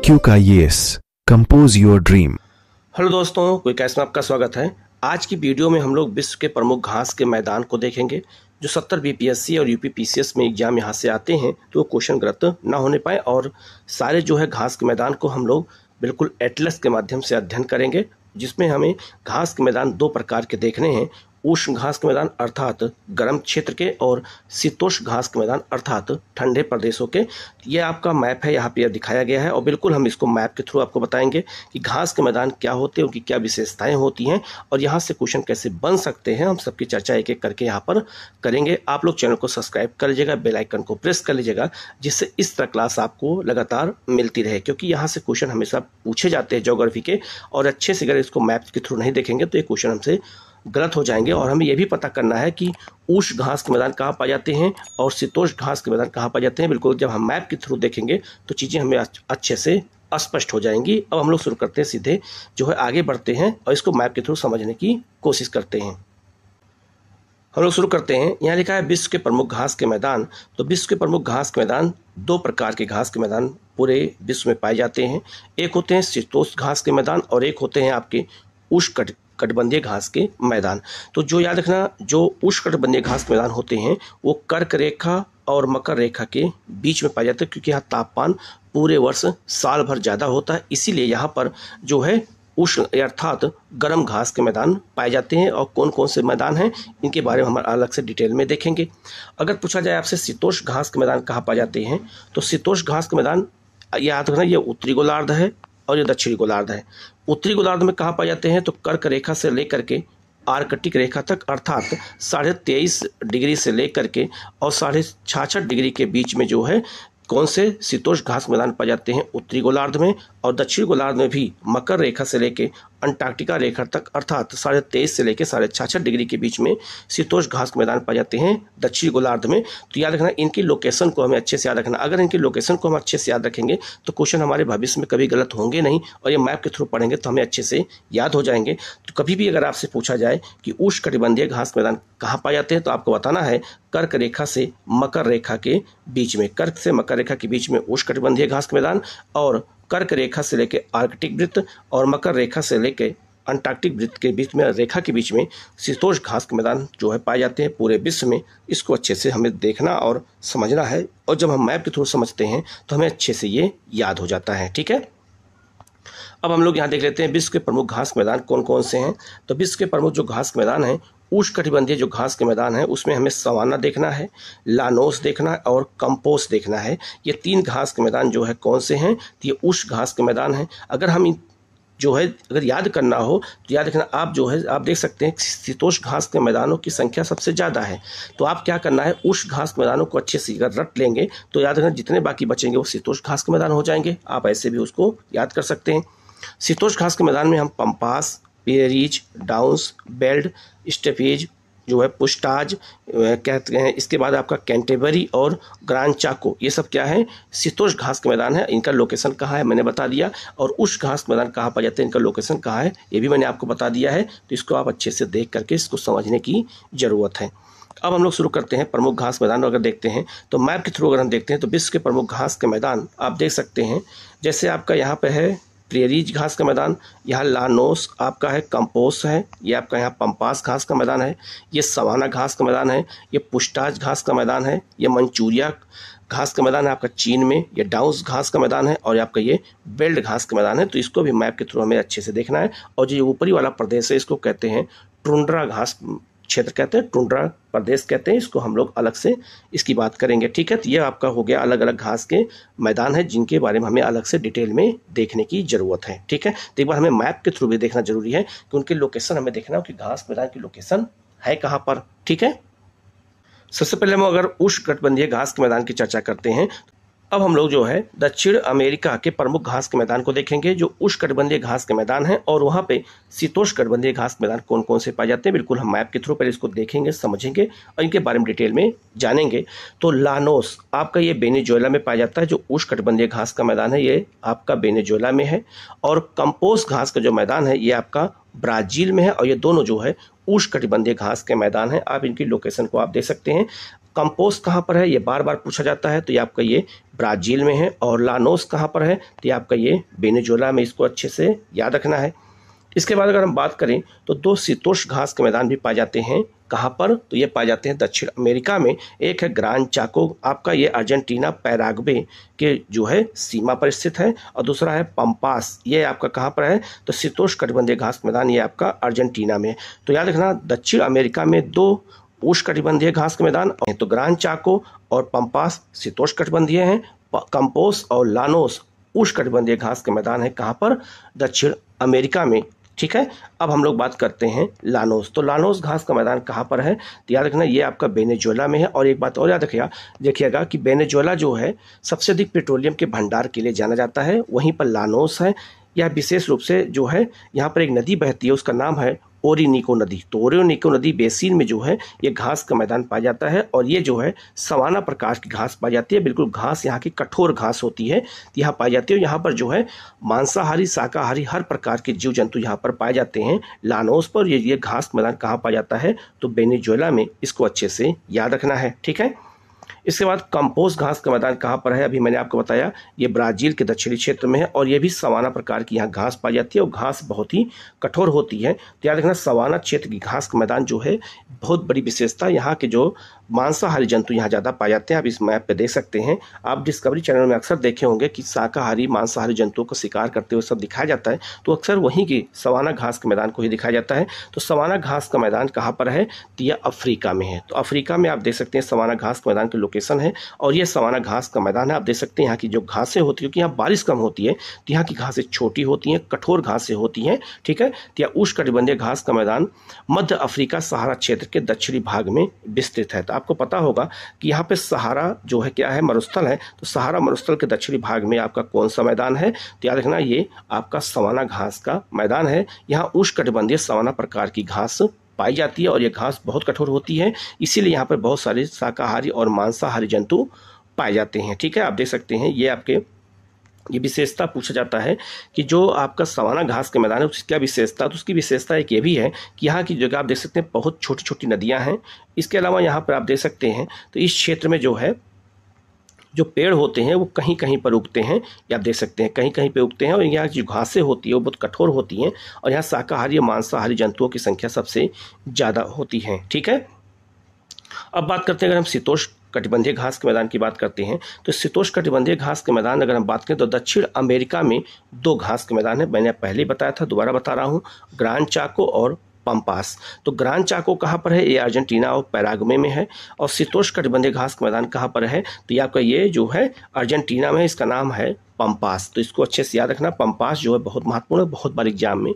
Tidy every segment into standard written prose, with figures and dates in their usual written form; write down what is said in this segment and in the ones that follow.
QKIS compose your dream. Hello दोस्तों, क्विकाइस में आपका स्वागत है। आज की वीडियो में हम लोग विश्व के प्रमुख घास के मैदान को देखेंगे। जो 70 बीपीएससी और यूपीपीसीएस में एग्जाम यहाँ से आते हैं तो वो क्वेश्चन गलत ना होने पाए, और सारे जो है घास के मैदान को हम लोग बिल्कुल एटलस के माध्यम से अध्ययन करेंगे, जिसमें हमें घास के मैदान दो प्रकार के देखने हैं। उष्ण घास के मैदान अर्थात गर्म क्षेत्र के, और शीतोष्ण घास के मैदान अर्थात ठंडे प्रदेशों के। ये आपका मैप है, यहाँ पे दिखाया गया है, और बिल्कुल हम इसको मैप के थ्रू आपको बताएंगे कि घास के मैदान क्या होते हैं, उनकी क्या विशेषताएं होती हैं, और यहाँ से क्वेश्चन कैसे बन सकते हैं। हम सबकी चर्चा एक एक करके यहाँ पर करेंगे। आप लोग चैनल को सब्सक्राइब कर लीजिएगा, बेल आइकन को प्रेस कर लीजिएगा, जिससे इस तरह क्लास आपको लगातार मिलती रहे, क्योंकि यहाँ से क्वेश्चन हमेशा पूछे जाते हैं ज्योग्राफी के, और अच्छे से अगर इसको मैप के थ्रू नहीं देखेंगे तो ये क्वेश्चन हमसे गलत हो जाएंगे। और हमें यह भी पता करना है कि उष्ण घास के मैदान कहाँ पाए जाते हैं और शीतोष्ण घास के मैदान कहाँ पाए जाते हैं। बिल्कुल जब हम मैप के थ्रू देखेंगे तो चीज़ें हमें अच्छे से स्पष्ट हो जाएंगी। अब हम लोग शुरू करते हैं, सीधे जो है आगे बढ़ते हैं और इसको मैप के थ्रू समझने की कोशिश करते हैं। हम लोग शुरू करते हैं। यहाँ लिखा है विश्व के प्रमुख घास के मैदान। तो विश्व के प्रमुख घास के मैदान, दो प्रकार के घास के मैदान पूरे विश्व में पाए जाते हैं। एक होते हैं शीतोष्ण घास के मैदान और एक होते हैं आपके उष्ण कटिबंधीय घास के मैदान। तो जो याद रखना, जो उष्ण कटिबंधीय घास के मैदान होते हैं वो कर्क रेखा और मकर रेखा के बीच में पाए जाते हैं, क्योंकि यहाँ तापमान पूरे वर्ष साल भर ज़्यादा होता है। इसीलिए यहाँ पर जो है उष्ण अर्थात गर्म घास के मैदान पाए जाते हैं। और कौन कौन से मैदान हैं इनके बारे में हम अलग से डिटेल में देखेंगे। अगर पूछा जाए आपसे शीतोष्ण घास के मैदान कहाँ पाए जाते हैं, तो शीतोष्ण घास के मैदान याद रखना, ये उत्तरी गोलार्ध है और ये दक्षिणी गोलार्ध है। उत्तरी गोलार्ध में कहाँ पाए जाते हैं, तो कर्क रेखा से लेकर के आर्कटिक रेखा तक, अर्थात 23.5 डिग्री से लेकर के और 66.5 डिग्री के बीच में जो है कौन से शीतोष्ण घास मैदान पाए जाते हैं उत्तरी गोलार्ध में। और दक्षिणी गोलार्ध में भी मकर रेखा से लेकर अंटार्कटिका रेखा तक, अर्थात 23.5 से लेकर 66.5 डिग्री के बीच में शीतोष्ण घास के मैदान पाए जाते हैं दक्षिणी गोलार्ध में। तो याद रखना, इनकी लोकेशन को हमें अच्छे से याद रखना। अगर इनकी लोकेशन को हम अच्छे से याद रखेंगे तो क्वेश्चन हमारे भविष्य में कभी गलत होंगे नहीं, और ये मैप के थ्रू पढ़ेंगे तो हमें अच्छे से याद हो जाएंगे। तो कभी भी अगर आपसे पूछा जाए कि उष्ण कटिबंधीय घास के मैदान कहाँ पाए जाते हैं, तो आपको बताना है कर्क रेखा से मकर रेखा के बीच में। कर्क से मकर रेखा के बीच में उष्ण कटिबंधीय घास के मैदान, और कर्क रेखा से लेकर आर्कटिक वृत्त और मकर रेखा से लेकर अंटार्कटिक वृत्त के बीच में, रेखा के बीच में शीतोष्ण घास के मैदान जो है पाए जाते हैं पूरे विश्व में। इसको अच्छे से हमें देखना और समझना है, और जब हम मैप के थ्रू समझते हैं तो हमें अच्छे से ये याद हो जाता है। ठीक है, अब हम लोग यहाँ देख लेते हैं विश्व के प्रमुख घास के मैदान कौन कौन से हैं। तो विश्व के प्रमुख जो घास के मैदान हैं, उष्ण कटिबंधीय जो घास के मैदान है उसमें हमें सवाना देखना है, लानोस देखना है और कंपोस्ट देखना है। ये तीन घास के मैदान जो है कौन से हैं, तो ये उष्ण घास के मैदान हैं। अगर हम जो है अगर याद करना हो तो याद रखना, आप जो है आप देख सकते हैं शीतोष्ण घास के मैदानों की संख्या सबसे ज़्यादा है। तो आप क्या करना है, उष्ण घास के मैदानों को अच्छे से अगर रट लेंगे तो याद रखना जितने बाकी बचेंगे वो शीतोष्ण घास के मैदान हो जाएंगे। आप ऐसे भी उसको याद कर सकते हैं। शीतोष्ण घास के मैदान में हम पंपास, पेरीज, डाउन्स, बेल्ट, स्टेपीज जो है पुष्टाज कहते हैं। इसके बाद आपका कैंटेबरी और ग्रांड चाको, ये सब क्या है, शीतोष्ण घास के मैदान है। इनका लोकेशन कहाँ है मैंने बता दिया, और उष्ण घास के मैदान कहाँ पाए जाते हैं, इनका लोकेशन कहाँ है ये भी मैंने आपको बता दिया है। तो इसको आप अच्छे से देख करके इसको समझने की ज़रूरत है। अब हम लोग शुरू करते हैं प्रमुख घास मैदान। अगर देखते हैं तो मैप के थ्रू अगर हम देखते हैं तो विश्व के प्रमुख घास के मैदान आप देख सकते हैं। जैसे आपका यहाँ पे है प्रेरीज घास का मैदान, यहाँ लानोस आपका है, कंपोस्ट है, ये आपका यहाँ पंपास घास का मैदान है, ये सवाना घास का मैदान है, ये पुष्टाज घास का मैदान है, ये मंचूरिया घास का मैदान है आपका चीन में, ये डाउस घास का मैदान है, और आपका ये बेल्ट घास का मैदान है। तो इसको भी मैप के थ्रू हमें अच्छे से देखना है। और जो ऊपरी वाला प्रदेश है इसको कहते हैं टुंड्रा घास क्षेत्र कहते हैं, टुंड्रा प्रदेश कहते हैं। इसको हम लोग अलग से इसकी बात करेंगे। ठीक है, तो ये आपका हो गया अलग अलग घास के मैदान है जिनके बारे में हमें अलग से डिटेल में देखने की ज़रूरत है। ठीक है, तो एक बार हमें मैप के थ्रू भी देखना जरूरी है कि उनकी लोकेशन हमें देखना हो कि घास मैदान की लोकेशन है कहाँ पर। ठीक है, सबसे पहले हम अगर उष्ण कटिबंधीय घास के मैदान की चर्चा करते हैं, अब हम लोग जो है दक्षिण अमेरिका के प्रमुख घास के मैदान को देखेंगे जो उष्ण कटिबंधीय घास के मैदान हैं, और वहाँ पे शीतोष्ण कटिबंधीय घास के मैदान कौन कौन से पाए जाते हैं। बिल्कुल हम मैप के थ्रू पहले इसको देखेंगे, समझेंगे और इनके बारे में डिटेल में जानेंगे। तो लानोस आपका ये वेनेजुएला में पाया जाता है, जो उष्ण कटिबंधीय घास का मैदान है ये आपका वेनेजुएला में है। और कंपोस्ट घास का जो मैदान है ये आपका ब्राज़ील में है, और ये दोनों जो है उष्ण कटिबंधीय घास के मैदान है। आप इनकी लोकेशन को आप देख सकते हैं। कंपोस्ट कहाँ पर है, ये बार बार पूछा जाता है, तो ये आपका ये ब्राज़ील में है। और लानोस कहाँ पर है, तो ये आपका ये वेनेजुएला में, इसको अच्छे से याद रखना है। इसके बाद अगर हम बात करें तो दो शीतोष्ण घास के मैदान भी पाए जाते हैं, कहाँ पर, तो ये पाए जाते हैं दक्षिण अमेरिका में। एक है ग्रान चाको, आपका ये अर्जेंटीना पैराग्वे के जो है सीमा पर स्थित है, और दूसरा है पंपास, ये आपका कहाँ पर है, तो शीतोष्ण कटिबंधीय घास के मैदान, ये आपका अर्जेंटीना में। तो याद रखना दक्षिण अमेरिका में दो उष्ण कटिबंधीय घास के मैदान, तो ग्रान चाको और पंपास शीतोष्ण कटिबंधीय हैं, कंपोस और लानोस उष्ण कटिबंधीय घास के मैदान है, कहाँ पर, दक्षिण अमेरिका में। ठीक है, अब हम लोग बात करते हैं लानोस। तो लानोस घास का मैदान कहाँ पर है, तो याद रखना ये आपका वेनेजुएला में है। और एक बात और याद देखिएगा कि वेनेजुएला जो है सबसे अधिक पेट्रोलियम के भंडार के लिए जाना जाता है, वहीं पर लानोस है। यह विशेष रूप से जो है यहाँ पर एक नदी बहती है, उसका नाम है ओरिनिको नदी। तो ओरिनिको नदी बेसिन में जो है ये घास का मैदान पाया जाता है, और ये जो है सवाना प्रकार की घास पाई जाती है। बिल्कुल घास यहाँ की कठोर घास होती है, यहाँ पाई जाती है। यहाँ पर जो है मांसाहारी शाकाहारी हर प्रकार के जीव जंतु यहाँ पर पाए जाते हैं लानोस पर। ये घास का मैदान कहाँ पाया जाता है, तो वेनेजुएला में, इसको अच्छे से याद रखना है। ठीक है, इसके बाद कंपोस्ट घास का मैदान कहाँ पर है, अभी मैंने आपको बताया ये ब्राज़ील के दक्षिणी क्षेत्र में है, और ये भी सवाना प्रकार की यहाँ घास पाई जाती है, और घास बहुत ही कठोर होती है। तो याद रखना सवाना क्षेत्र की घास का मैदान जो है बहुत बड़ी विशेषता, यहाँ के जो मांसाहारी जंतु यहाँ ज़्यादा पाए जाते हैं। आप इस मैप पे देख सकते हैं, आप डिस्कवरी चैनल में अक्सर देखे होंगे कि शाकाहारी मांसाहारी जंतुओं को शिकार करते हुए सब दिखाया जाता है, तो अक्सर वहीं की सवाना घास के मैदान को ही दिखाया जाता है। तो सवाना घास का मैदान कहाँ पर है, तो यह अफ्रीका में है। तो अफ्रीका में आप देख सकते हैं सवाना घास के मैदान की लोकेशन है, और ये सवाना घास का मैदान है। आप देख सकते हैं यहाँ की जो घासें होती है, क्योंकि यहाँ बारिश कम होती है, तो यहाँ की घासें छोटी होती हैं, कठोर घासें होती हैं। ठीक है, तो यह उष्णकटिबंधीय घास का मैदान मध्य अफ्रीका सहारा क्षेत्र के दक्षिणी भाग में विस्तृत है। तो आपको पता होगा कि यहाँ पे सहारा जो है क्या है, मरुस्थल है। तो सहारा मरुस्थल के दक्षिणी भाग में आपका कौन सा मैदान है, तो याद रखना ये आपका सवाना घास का मैदान है। यहाँ उष्णकटिबंधीय सवाना प्रकार की घास पाई जाती है, और ये घास बहुत कठोर होती है, इसीलिए यहाँ पर बहुत सारे शाकाहारी और मांसाहारी जंतु पाए जाते हैं। ठीक है, आप देख सकते हैं ये आपके ये विशेषता पूछा जाता है कि जो आपका सवाना घास के मैदान है उसकी क्या विशेषता, तो उसकी विशेषता एक ये भी है कि यहाँ की जगह आप देख सकते हैं बहुत छोटी छोटी नदियाँ हैं। इसके अलावा यहाँ पर आप देख सकते हैं तो इस क्षेत्र में जो है जो पेड़ होते हैं वो कहीं कहीं पर उगते हैं, या आप देख सकते हैं कहीं कहीं पे उगते हैं, और यहाँ जो घासें होती है वो बहुत कठोर होती हैं, और यहाँ शाकाहारी और मांसाहारी जंतुओं की संख्या सबसे ज़्यादा होती है। ठीक है, अब बात करते हैं अगर हम शीतोष्ण कटिबंधीय घास के मैदान की बात करते हैं, तो शीतोष्ण कटिबंधीय घास के मैदान अगर हम बात करें तो दक्षिण अमेरिका में दो घास के मैदान है। मैंने पहले ही बताया था, दोबारा बता रहा हूँ, ग्रान चाको और पंपास। तो ग्रान चाको कहाँ पर है, ये अर्जेंटीना और पैराग्वे में है। और शीतोष्ण कटिबंधीय घास का मैदान कहाँ पर है, तो ये आपका ये जो है अर्जेंटीना में, इसका नाम है पंपास। तो इसको अच्छे से याद रखना, पंपास जो है बहुत महत्वपूर्ण है, बहुत बार एग्जाम में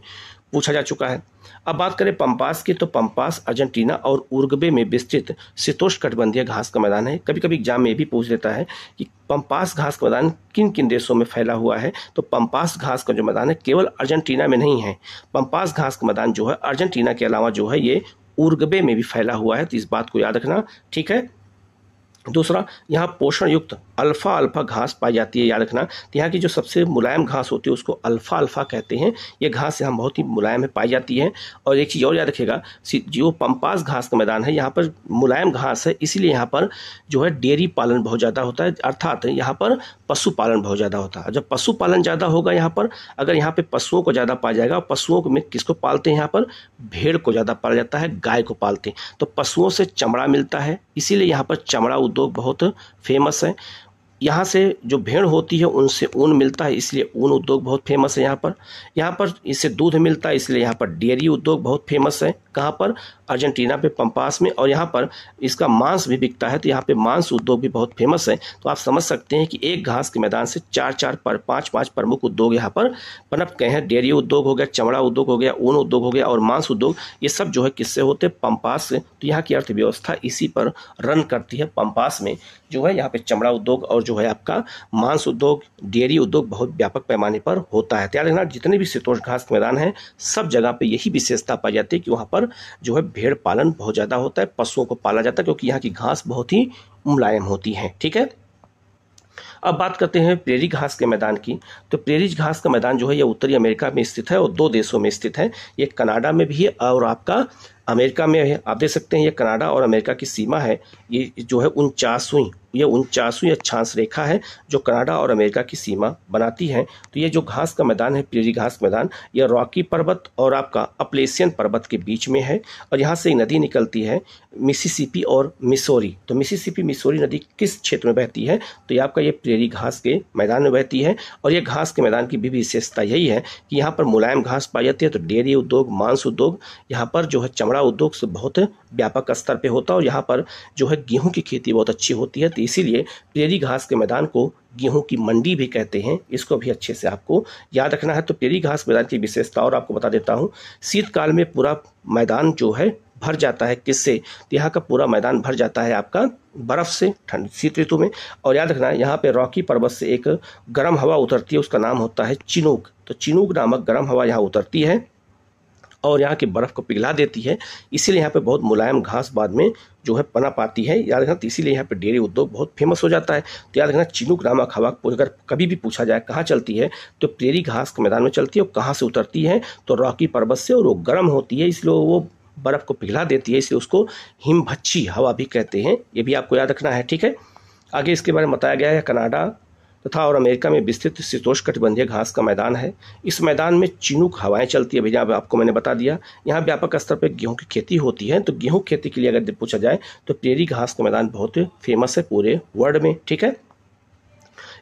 पूछा जा चुका है। अब बात करें पंपास की, तो पंपास अर्जेंटीना और उरुग्वे में विस्तृत शीतोष्ण कटिबंधीय घास का मैदान है। कभी कभी एग्जाम में भी पूछ लेता है कि पंपास घास का मैदान किन किन देशों में फैला हुआ है, तो पंपास घास का जो मैदान है केवल अर्जेंटीना में नहीं है। पंपास घास का मैदान जो है अर्जेंटीना के अलावा जो है ये उरुग्वे में भी फैला हुआ है, तो इस बात को याद रखना। ठीक है, दूसरा यहाँ पोषण युक्त अल्फा अल्फा घास पाई जाती है, याद रखना। तो यहाँ की जो सबसे मुलायम घास होती है उसको अल्फा अल्फा कहते हैं। ये घास यहाँ बहुत ही मुलायम है, पाई जाती है। और एक चीज़ और याद रखिएगा, जो पंपास घास का मैदान है यहाँ पर मुलायम घास है, इसीलिए यहाँ पर जो है डेयरी पालन बहुत ज़्यादा होता है, अर्थात यहाँ पर पशुपालन बहुत ज़्यादा होता है। जब पशुपालन ज़्यादा होगा यहाँ पर, अगर यहाँ पे पशुओं को ज़्यादा पाया जाएगा, पशुओं में किसको पालते हैं, यहाँ पर भेड़ को ज़्यादा पाला जाता है, गाय को पालते हैं, तो पशुओं से चमड़ा मिलता है, इसीलिए यहाँ पर चमड़ा उद्योग बहुत फेमस है। यहाँ से जो भेड़ होती है उनसे ऊन मिलता है, इसलिए ऊन उद्योग बहुत फेमस है। यहाँ पर इससे दूध मिलता है, इसलिए यहाँ पर डेयरी उद्योग बहुत फेमस है। कहाँ पर, अर्जेंटीना पे पंपास में। और यहाँ पर इसका मांस भी बिकता है, तो यहाँ पे मांस उद्योग भी बहुत फेमस है। तो आप समझ सकते हैं कि एक घास के मैदान से पाँच प्रमुख उद्योग यहाँ पर पनप गए हैं। डेयरी उद्योग हो गया, चमड़ा उद्योग हो गया, ऊन उद्योग हो गया और मांस उद्योग, ये सब जो है किससे होते हैं, पंपास से। तो यहाँ की अर्थव्यवस्था इसी पर रन करती है। पंपास में जो है यहाँ पे चमड़ा उद्योग और जो है आपका मांस उद्योग, डेयरी उद्योग बहुत व्यापक पैमाने पर होता है। त्याग रखना, जितने भी शीतोष्ण घास के मैदान हैं सब जगह पे यही विशेषता पाई जाती है कि वहाँ पर जो है भेड़ पालन बहुत ज़्यादा होता है, पशुओं को पाला जाता है, क्योंकि यहाँ की घास बहुत ही मुलायम होती है। ठीक है, अब बात करते हैं प्रेरी घास के मैदान की। तो प्रेरी घास का मैदान जो है ये उत्तरी अमेरिका में स्थित है और दो देशों में स्थित है। ये कनाडा में भी है और आपका अमेरिका में है, आप देख सकते हैं ये कनाडा और अमेरिका की सीमा है। ये जो है 49वीं अक्षांश रेखा है जो कनाडा और अमेरिका की सीमा बनाती है। तो ये जो घास का मैदान है, प्रेरी घास का मैदान, यह रॉकी पर्वत और आपका अपलेशियन पर्वत के बीच में है। और यहाँ से एक नदी निकलती है मिसिसिपी और मिसौरी। तो मिसिसिपी मिसौरी नदी किस क्षेत्र में बहती है? तो ये आपका ये प्रेरी घास के मैदान में बहती है। और ये घास के मैदान की भी विशेषता यही है कि यहाँ पर मुलायम घास पाई जाती है। तो डेयरी उद्योग, मांस उद्योग, यहाँ पर जो है चमड़ा उद्योग से बहुत व्यापक स्तर पे होता है। और यहाँ पर जो है गेहूं की खेती बहुत अच्छी होती है। तो इसीलिए प्रेरी घास के मैदान को गेहूं की मंडी भी कहते हैं। इसको भी अच्छे से आपको याद रखना है। तो प्रेरी घास मैदान की विशेषता और आपको बता देता हूँ। शीतकाल में पूरा मैदान जो है भर जाता है किससे? तो यहाँ का पूरा मैदान भर जाता है आपका बर्फ से, ठंड शीत ऋतु में। और याद रखना है यहाँ पे रॉकी पर्वत से एक गर्म हवा उतरती है, उसका नाम होता है चिनूक। तो चिनूक नामक गर्म हवा यहाँ उतरती है और यहाँ की बर्फ़ को पिघला देती है। इसीलिए यहाँ पे बहुत मुलायम घास बाद में जो है पनप आती है। याद रखना, तो इसीलिए यहाँ पे डेयरी उद्योग बहुत फेमस हो जाता है। तो याद रखना, चिनूक नामक हवा अगर कभी भी पूछा जाए कहाँ चलती है तो प्रेरी घास के मैदान में चलती है। और कहाँ से उतरती है? तो रॉकी पर्वत से। और वो गर्म होती है इसलिए वो बर्फ़ को पिघला देती है, इसलिए उसको हिमभच्छी हवा भी कहते हैं। ये भी आपको याद रखना है, ठीक है। आगे इसके बारे में बताया गया है कनाडा तथा और अमेरिका में विस्तृत शीतोष्णकटिबंधीय घास का मैदान है। इस मैदान में चिनूक हवाएं चलती है। भैया आपको मैंने बता दिया। यहाँ व्यापक स्तर पर गेहूं की खेती होती है। तो गेहूं खेती के लिए अगर पूछा जाए तो प्रेरी घास का मैदान बहुत फेमस है पूरे वर्ल्ड में, ठीक है।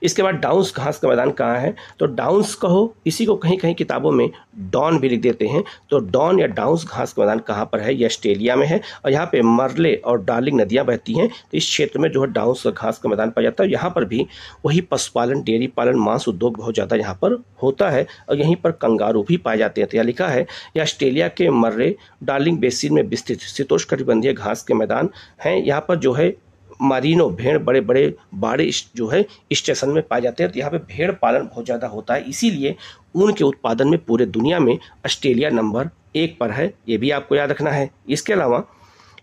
इसके बाद डाउन्स घास का मैदान कहाँ है? तो डाउन्स कहो, इसी को कहीं कहीं किताबों में डॉन भी लिख देते हैं। तो डॉन या डाउन्स घास का मैदान कहाँ पर है? ये ऑस्ट्रेलिया में है। और यहाँ पे मरले और डार्लिंग नदियाँ बहती हैं। तो इस क्षेत्र में जो है डाउन्स घास का मैदान पाया जाता है। यहाँ पर भी वही पशुपालन, डेयरी पालन, मांस उद्योग बहुत ज़्यादा यहाँ पर होता है। और यहीं पर कंगारू भी पाए जाते हैं। तो यहाँ लिखा है यह ऑस्ट्रेलिया के मर्रे डार्लिंग बेसिन में विस्तृत शीतोष्णकटिबंधीय घास के मैदान हैं। यहाँ पर जो है मारिनो भेड़ बड़े बड़े बाड़े जो है स्टेशन में पाए जाते हैं। तो यहाँ पे भेड़ पालन बहुत ज़्यादा होता है, इसीलिए ऊन के उत्पादन में पूरे दुनिया में ऑस्ट्रेलिया नंबर 1 पर है। ये भी आपको याद रखना है। इसके अलावा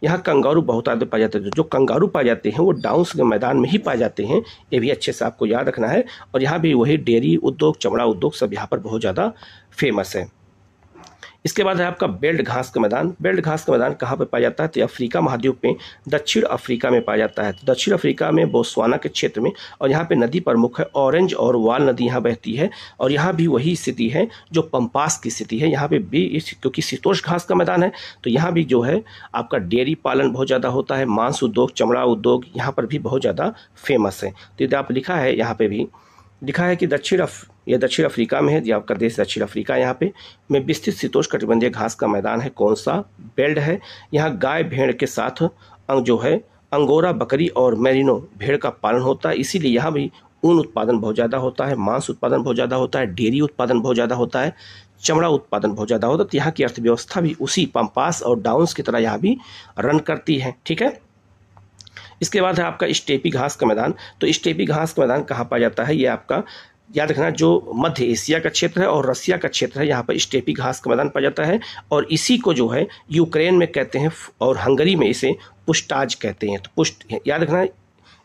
यहाँ कंगारू बहुत ज़्यादा पाए जाते हैं। जो कंगारू पाए जाते हैं वो डाउन्स के मैदान में ही पाए जाते हैं। ये भी अच्छे से आपको याद रखना है। और यहाँ भी वही डेयरी उद्योग, चमड़ा उद्योग सब यहाँ पर बहुत ज़्यादा फेमस है। इसके बाद है आपका बेल्ट घास का मैदान। बेल्ट घास का मैदान कहाँ पर पाया जाता है? तो अफ्रीका महाद्वीप में दक्षिण अफ्रीका में पाया जाता है। तो दक्षिण अफ्रीका में बोत्सवाना के क्षेत्र में। और यहाँ पे नदी प्रमुख है ऑरेंज और वाल नदी यहाँ बहती है। और यहाँ भी वही स्थिति है जो पंपास की स्थिति है। यहाँ पे भी क्योंकि शीतोष्ण घास का मैदान है तो यहाँ भी जो है आपका डेयरी पालन बहुत ज़्यादा होता है। मांस उद्योग, चमड़ा उद्योग यहाँ पर भी बहुत ज़्यादा फेमस है। तो यदि आप लिखा है, यहाँ पे भी लिखा है कि ये दक्षिण अफ्रीका में है। ये आपका देश दक्षिण अफ्रीका यहाँ पे में विस्तृत शीतोष्णकटिबंधीय घास का मैदान है। कौन सा? बेल्ट है। यहाँ गाय भेड़ के साथ जो है अंगोरा बकरी और मेरिनो भेड़ का पालन होता है। इसीलिए यहाँ भी ऊन उत्पादन बहुत ज़्यादा होता है, मांस उत्पादन बहुत ज़्यादा होता है, डेयरी उत्पादन बहुत ज़्यादा होता है, चमड़ा उत्पादन बहुत ज़्यादा होता है। तो यहाँ की अर्थव्यवस्था भी उसी पंपास और डाउन्स की तरह यहाँ भी रन करती है, ठीक है। इसके बाद है आपका स्टेपी घास का मैदान। तो स्टेपी घास का मैदान कहाँ पाया जाता है? ये आपका याद रखना, जो मध्य एशिया का क्षेत्र है और रसिया का क्षेत्र है, यहाँ पर स्टेपी घास का मैदान पाया जाता है। और इसी को जो है यूक्रेन में कहते हैं और हंगरी में इसे पुष्टाज कहते हैं। तो पुष्ट याद रखना,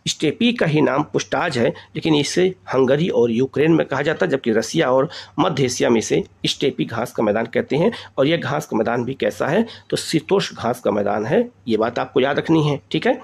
स्टेपी का ही नाम पुष्टाज है, लेकिन इसे हंगरी और यूक्रेन में कहा जाता है, जबकि रसिया और मध्य एशिया में इसे स्टेपी घास का मैदान कहते हैं। और यह घास का मैदान भी कैसा है? तो शीतोष्ण घास का मैदान है। ये बात आपको याद रखनी है, ठीक है।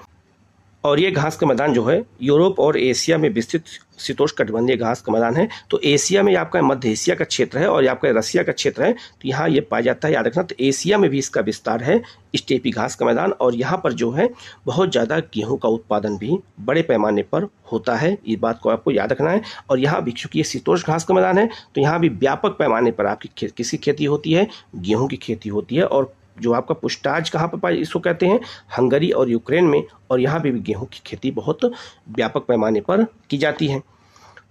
और ये घास का मैदान जो है यूरोप और एशिया में विस्तृत शीतोष्णकटिबंधीय घास का मैदान है। तो एशिया में आपका मध्य एशिया का क्षेत्र है और आपका रसिया का क्षेत्र है। तो यहाँ ये पाया जाता है, याद रखना। तो एशिया में भी इसका विस्तार है स्टेपी घास का मैदान। और यहाँ पर जो है बहुत ज़्यादा गेहूं का उत्पादन भी बड़े पैमाने पर होता है। इस बात को आपको याद रखना है। और यहाँ भी चूँकि ये शीतोष्ण घास का मैदान है तो यहाँ भी व्यापक पैमाने पर आपकी किसकी खेती होती है? गेहूँ की खेती होती है। और जो आपका पुष्टाज कहाँ पर इसको कहते हैं? हंगरी और यूक्रेन में। और यहाँ भी गेहूं की खेती बहुत व्यापक पैमाने पर की जाती है।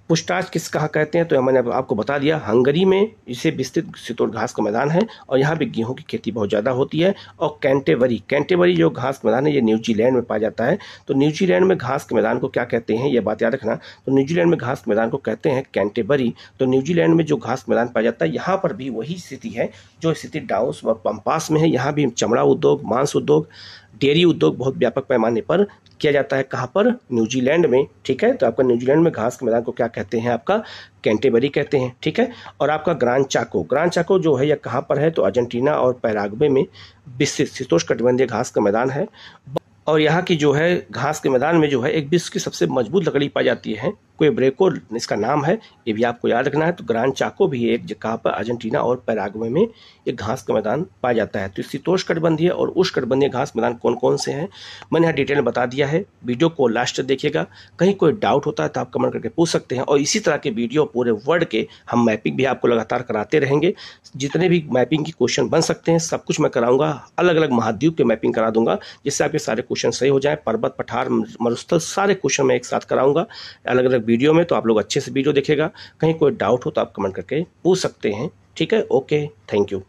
पुष्टाज किस कहाँ कहते हैं? तो मैंने आपको बता दिया, हंगरी में इसे विस्तृत शीतोष्ण घास का मैदान है और यहाँ भी गेहूं की खेती बहुत ज़्यादा होती है। और कैंटेबरी जो घास का मैदान है ये न्यूजीलैंड में पाया जाता है। तो न्यूजीलैंड में घास के मैदान को क्या कहते हैं? ये बात याद रखना। तो न्यूजीलैंड में घास के मैदान को कहते हैं कैंटेबरी। तो न्यूजीलैंड में जो घास का मैदान पाया जाता है यहाँ पर भी वही स्थिति है जो स्थिति डाउन्स और पंपास में है। यहाँ भी चमड़ा उद्योग, मांस उद्योग, डेयरी उद्योग बहुत व्यापक पैमाने पर किया जाता है। कहाँ पर? न्यूजीलैंड में। ठीक है, तो आपका न्यूजीलैंड में घास के मैदान को क्या कहते हैं? आपका कैंटेबरी कहते हैं। ठीक है, और आपका ग्रान चाको जो है यह कहाँ पर है? तो अर्जेंटीना और पैराग्वे में विस्तृत शीतोष्णकटिबंधीय घास का मैदान है। और यहाँ की जो है घास के मैदान में जो है एक विश्व की सबसे मजबूत लकड़ी पाई जाती है, क्वेब्रेको इसका नाम है, ये भी आपको याद रखना है। तो ग्रान चाको भी एक जगह पर अर्जेंटीना और पैराग्वे में एक घास का मैदान पाया जाता है। तो शीतोष्णकटिबंधीय और उष्णकटिबंधीय घास मैदान कौन कौन से हैं मैंने यहाँ डिटेल में बता दिया है। वीडियो को लास्ट तक देखिएगा, कहीं कोई डाउट होता है तो आप कमेंट करके पूछ सकते हैं। और इसी तरह के वीडियो पूरे वर्ल्ड के हम मैपिंग भी आपको लगातार कराते रहेंगे। जितने भी मैपिंग की क्वेश्चन बन सकते हैं सब कुछ मैं कराऊंगा, अलग अलग महाद्वीप के मैपिंग करा दूंगा, जिससे आपके सारे क्वेश्चन सही हो जाए। पर्वत, पठार, मरुस्थल सारे क्वेश्चन मैं एक साथ कराऊंगा अलग अलग वीडियो में, तो आप लोग अच्छे से वीडियो देखेगा। कहीं कोई डाउट हो तो आप कमेंट करके पूछ सकते हैं। ठीक है, ओके, थैंक यू।